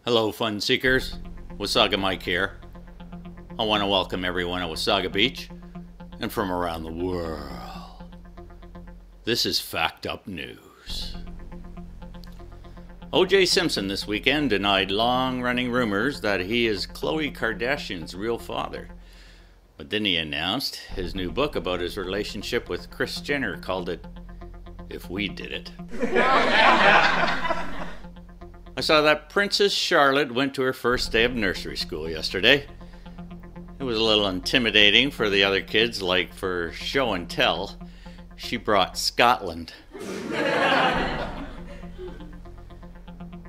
Hello, fun seekers. Wasaga Mike here. I want to welcome everyone at Wasaga Beach and from around the world. This is Fact Up News. O.J. Simpson this weekend denied long-running rumors that he is Khloe Kardashian's real father. But then he announced his new book about his relationship with Kris Jenner, called it If We Did It. I saw that Princess Charlotte went to her first day of nursery school yesterday. It was a little intimidating for the other kids, like for show and tell. She brought Scotland. I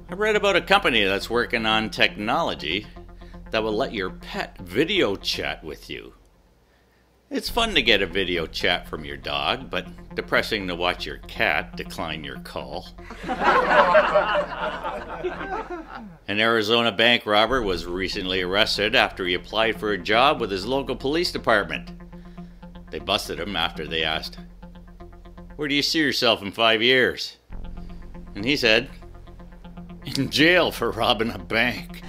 read about a company that's working on technology that will let your pet video chat with you. It's fun to get a video chat from your dog, but depressing to watch your cat decline your call. An Arizona bank robber was recently arrested after he applied for a job with his local police department. They busted him after they asked, "Where do you see yourself in 5 years?" And he said, "In jail for robbing a bank."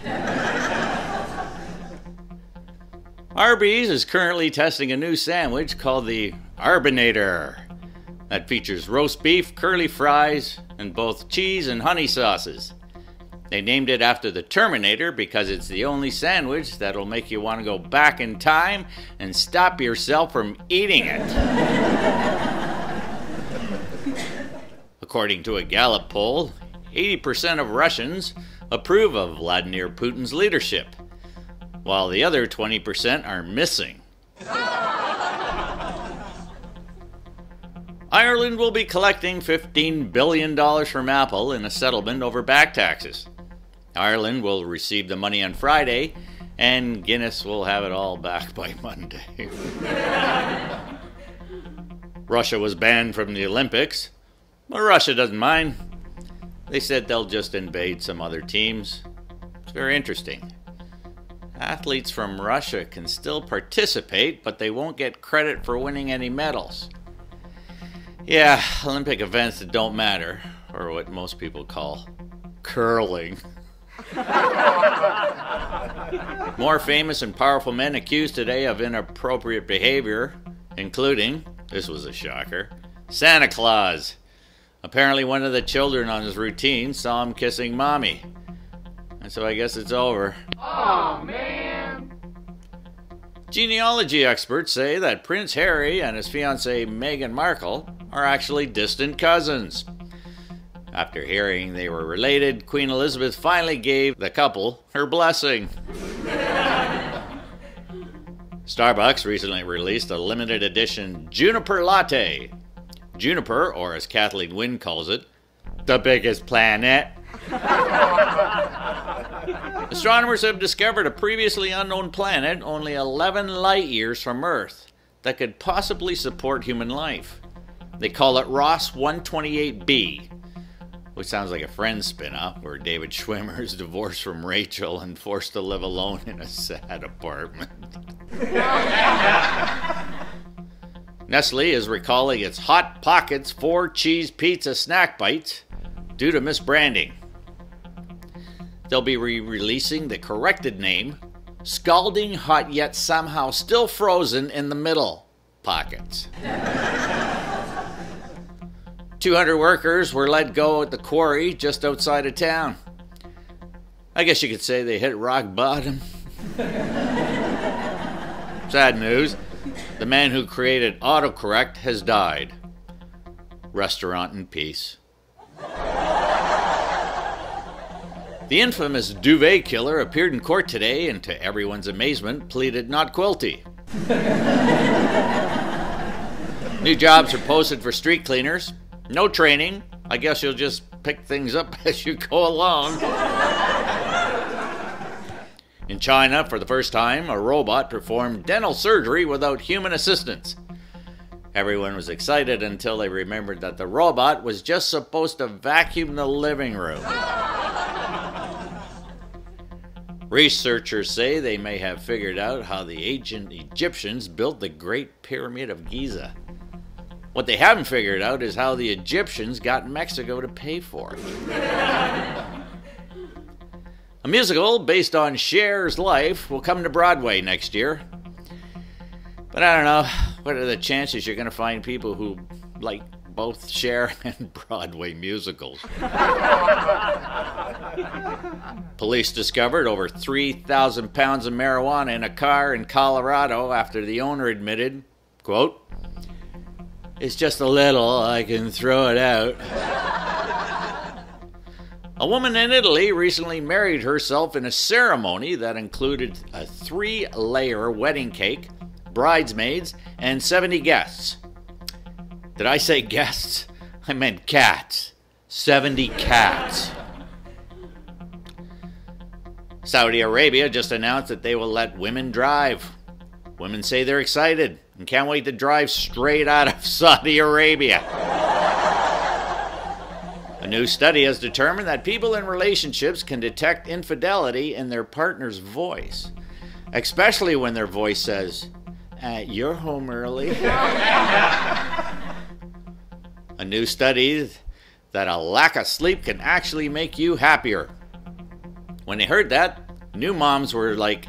Arby's is currently testing a new sandwich called the Arbinator that features roast beef, curly fries, and both cheese and honey sauces. They named it after the Terminator because it's the only sandwich that'll make you want to go back in time and stop yourself from eating it. According to a Gallup poll, 80% of Russians approve of Vladimir Putin's leadership, while the other 20% are missing. Ireland will be collecting $15 billion from Apple in a settlement over back taxes. Ireland will receive the money on Friday, and Guinness will have it all back by Monday. Russia was banned from the Olympics, but Russia doesn't mind. They said they'll just invade some other teams. It's very interesting. Athletes from Russia can still participate, but they won't get credit for winning any medals. Yeah, Olympic events that don't matter, or what most people call curling. More famous and powerful men accused today of inappropriate behavior, including, this was a shocker, Santa Claus. Apparently one of the children on his routine saw him kissing mommy. And so I guess it's over. Oh, man! Genealogy experts say that Prince Harry and his fiancée Meghan Markle are actually distant cousins. After hearing they were related, Queen Elizabeth finally gave the couple her blessing. Starbucks recently released a limited edition Juniper Latte. Juniper, or as Kathleen Wynne calls it, the biggest planet. Astronomers have discovered a previously unknown planet only 11 light years from Earth that could possibly support human life. They call it Ross 128b, which sounds like a Friends spin-off where David Schwimmer is divorced from Rachel and forced to live alone in a sad apartment. Nestle is recalling its Hot Pockets 4-cheese pizza snack bites due to misbranding. They'll be re-releasing the corrected name, Scalding Hot Yet Somehow Still Frozen in the Middle Pockets. 200 workers were let go at the quarry just outside of town. I guess you could say they hit rock bottom. Sad news. The man who created autocorrect has died. Restaurant in peace. The infamous duvet killer appeared in court today and, to everyone's amazement, pleaded not guilty. New jobs are posted for street cleaners. No training. I guess you'll just pick things up as you go along. In China, for the first time, a robot performed dental surgery without human assistance. Everyone was excited until they remembered that the robot was just supposed to vacuum the living room. Researchers say they may have figured out how the ancient Egyptians built the Great Pyramid of Giza. What they haven't figured out is how the Egyptians got Mexico to pay for it. A musical based on Cher's life will come to Broadway next year. But I don't know, what are the chances you're going to find people who like both Cher and Broadway musicals? Police discovered over 3,000 pounds of marijuana in a car in Colorado after the owner admitted, quote, "It's just a little, I can throw it out." A woman in Italy recently married herself in a ceremony that included a 3-layer wedding cake, bridesmaids, and 70 guests. Did I say guests? I meant cats. 70 cats. Saudi Arabia just announced that they will let women drive. Women say they're excited and can't wait to drive straight out of Saudi Arabia. A new study has determined that people in relationships can detect infidelity in their partner's voice, especially when their voice says, "You're home early." A new study that a lack of sleep can actually make you happier. When they heard that, new moms were like,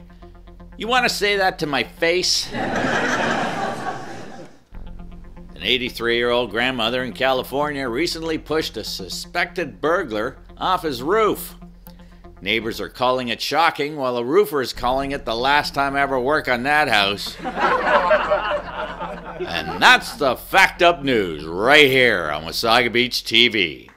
"You want to say that to my face?" An 83-year-old grandmother in California recently pushed a suspected burglar off his roof. Neighbors are calling it shocking, while a roofer is calling it the last time I ever work on that house. And that's the Fact Up News right here on Wasaga Beach TV.